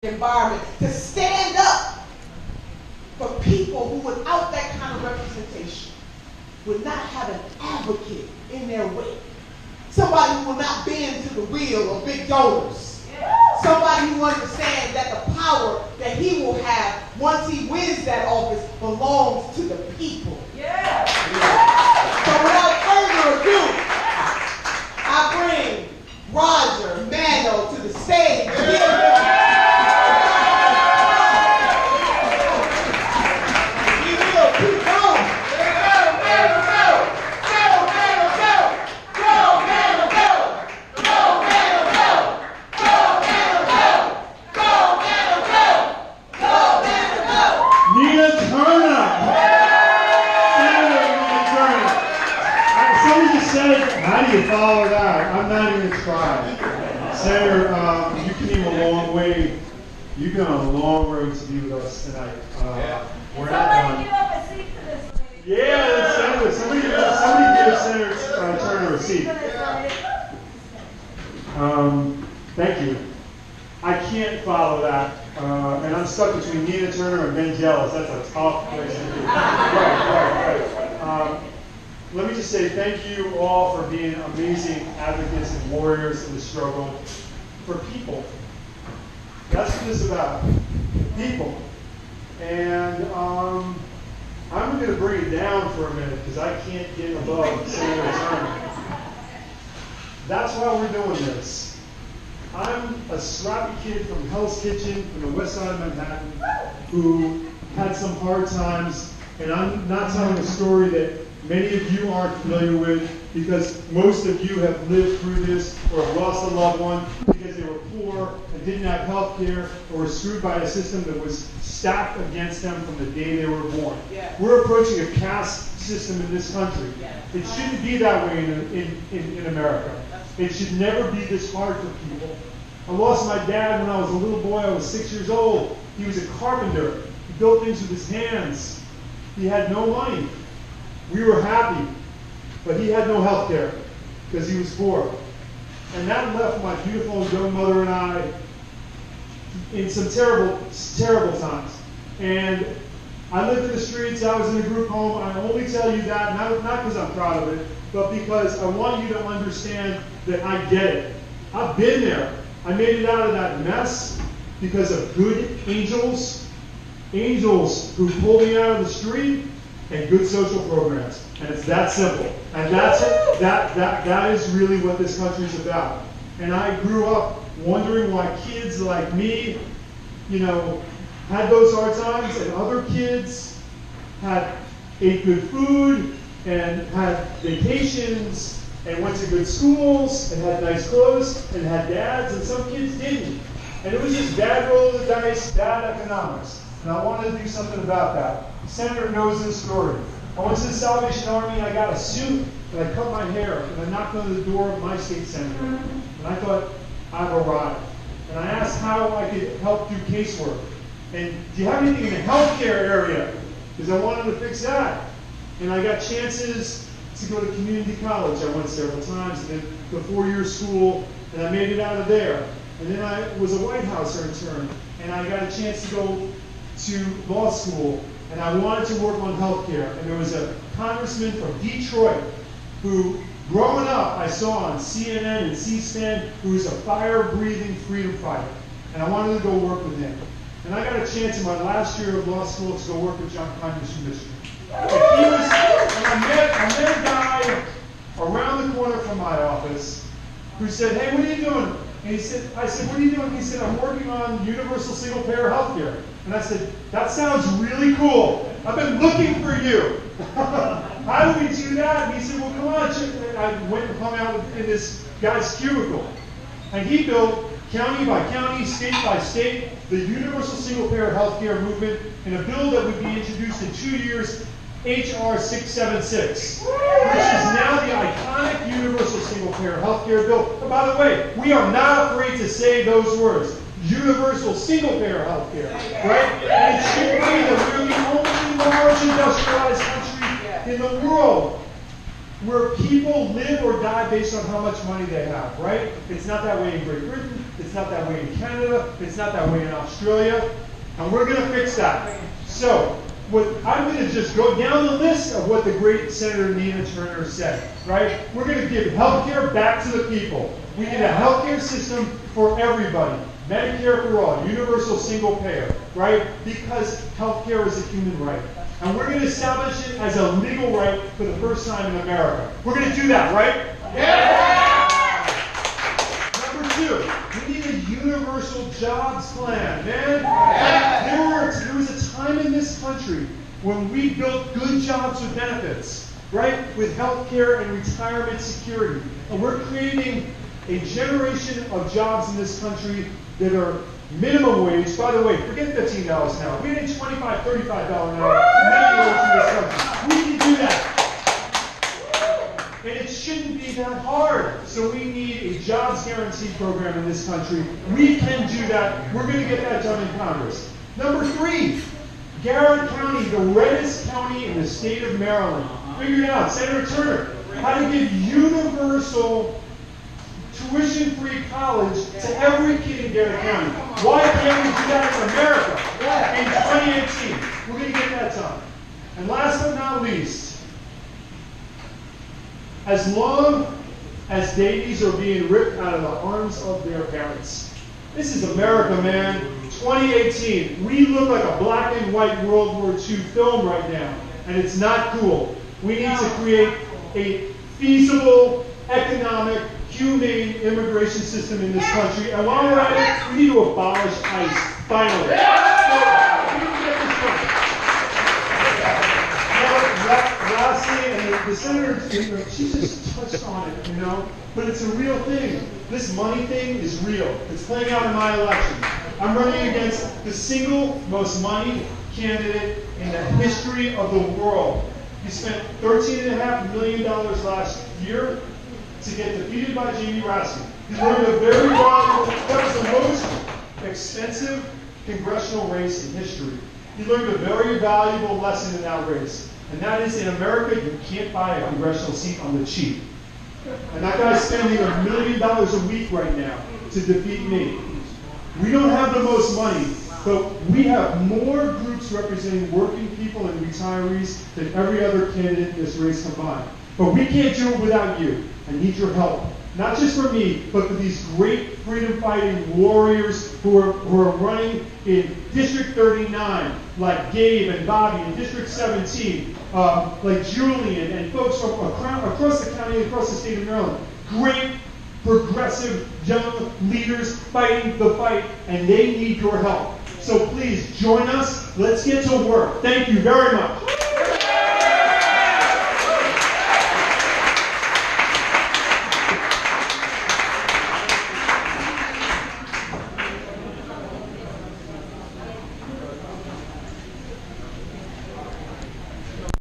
environment to stand up for people who, without that kind of representation, would not have an advocate in their way. Somebody who will not bend to the will of big donors. Somebody who understands that the power that he will have once he wins that office belongs to the people. So without further ado, I bring Roger Mano to the stage. How do you follow that? I'm not even trying. Senator, you came a long way. You've been on a long road to be with us tonight. We're not done. Give up a seat for this lady. Yeah, that's Senator. Somebody give Senator Turner a seat. Thank you. I can't follow that. And I'm stuck between Nina Turner and Ben Jealous. That's a tough place to be. Right. Let me just say thank you all for being amazing advocates and warriors in the struggle for people. That's what this is about, people. And I'm going to bring it down for a minute because I can't get above Senator Turner. That's why we're doing this. I'm a scrappy kid from Hell's Kitchen from the west side of Manhattan who had some hard times, and I'm not telling a story that many of you aren't familiar with because most of you have lived through this or have lost a loved one because they were poor and didn't have health care or were screwed by a system that was stacked against them from the day they were born. We're approaching a caste system in this country. It shouldn't be that way in America. It should never be this hard for people. I lost my dad when I was a little boy. I was 6 years old. He was a carpenter. He built things with his hands. He had no money. We were happy, but he had no health care because he was poor. And that left my beautiful young mother and I in some terrible, terrible times. And I lived in the streets, I was in a group home. I only tell you that, not because I'm proud of it, but because I want you to understand that I get it. I've been there. I made it out of that mess because of good angels who pulled me out of the street, and good social programs. And it's that simple. And that is really what this country is about. And I grew up wondering why kids like me, had those hard times, and other kids ate good food and had vacations and went to good schools and had nice clothes and had dads, and some kids didn't. And it was just bad roll of the dice, bad economics. And I want to do something about that. The senator knows this story. I went to the Salvation Army and I got a suit and I cut my hair and I knocked on the door of my state senator. And I thought, I've arrived. And I asked how I could help do casework. And do you have anything in the healthcare area? Because I wanted to fix that. And I got chances to go to community college. I went several times, and then the 4-year school, and I made it out of there. And then I was a White House intern, and I got a chance to go to law school, and I wanted to work on healthcare. And there was a congressman from Detroit who, growing up, I saw on CNN and C-SPAN, who was a fire-breathing freedom fighter. And I wanted to go work with him. And I got a chance in my last year of law school to go work with John Conyers from Michigan. And I met a guy around the corner from my office who said, "Hey, what are you doing?" And I said, "What are you doing?" He said, "I'm working on universal single-payer health care." And I said, "That sounds really cool. I've been looking for you. How do we do that?" And he said, "Well, come on." And I went and hung out in this guy's cubicle. And he built, county by county, state by state, the universal single-payer health care movement in a bill that would be introduced in 2 years, H.R. 676, which is now the iconic universal single-payer health care bill. And by the way, we are not afraid to say those words. Universal single-payer health care, right? And it should be that we're the only large industrialized country in the world where people live or die based on how much money they have, right? It's not that way in Great Britain. It's not that way in Canada. It's not that way in Australia. And we're going to fix that. So, I'm going to just go down the list of what the great Senator Nina Turner said, right? We're going to give health care back to the people. We need a health care system for everybody. Medicare for all, universal single payer, right? Because health care is a human right. And we're going to establish it as a legal right for the first time in America. We're going to do that, right? Yeah! Number two, we need a universal jobs plan, man. Yeah. There was a time in this country when we built good jobs with benefits, right? With health care and retirement security. And we're creating a generation of jobs in this country that are minimum wage. By the way, forget $15 an hour. We need $25, $35 an hour minimum wage in this country. We can do that. And it shouldn't be that hard. So we need a jobs guarantee program in this country. We can do that. We're going to get that done in Congress. Number three, Garrett County, the reddest county in the state of Maryland, figured out, Senator Turner, how to give universal tuition-free college to every kid in Gaithersburg County. Why can't we do that in America in 2018? We're going to get that done. And last but not least, as long as babies are being ripped out of the arms of their parents, this is America, man. 2018, we look like a black and white World War II film right now, and it's not cool. We need to create a feasible, economic, humane immigration system in this country. And while we're at it, we need to abolish ICE, finally. So, we need to get this done. Now, lastly, and the senator, she just touched on it, you know, but it's a real thing. This money thing is real. It's playing out in my election. I'm running against the single most moneyed candidate in the history of the world. He spent $13.5 million last year to get defeated by Jamie Raskin. He learned a very valuable, that was the most expensive congressional race in history. He learned a very valuable lesson in that race. And that is, in America, you can't buy a congressional seat on the cheap. And that guy's spending $1 million a week right now to defeat me. We don't have the most money, but we have more groups representing working people and retirees than every other candidate in this race combined. But we can't do it without you. I need your help. Not just for me, but for these great freedom-fighting warriors who are running in District 39, like Gabe and Bobby, in District 17, like Julian, and folks from across the county, across the state of Maryland. Great, progressive, young leaders fighting the fight, and they need your help. So please, join us. Let's get to work. Thank you very much.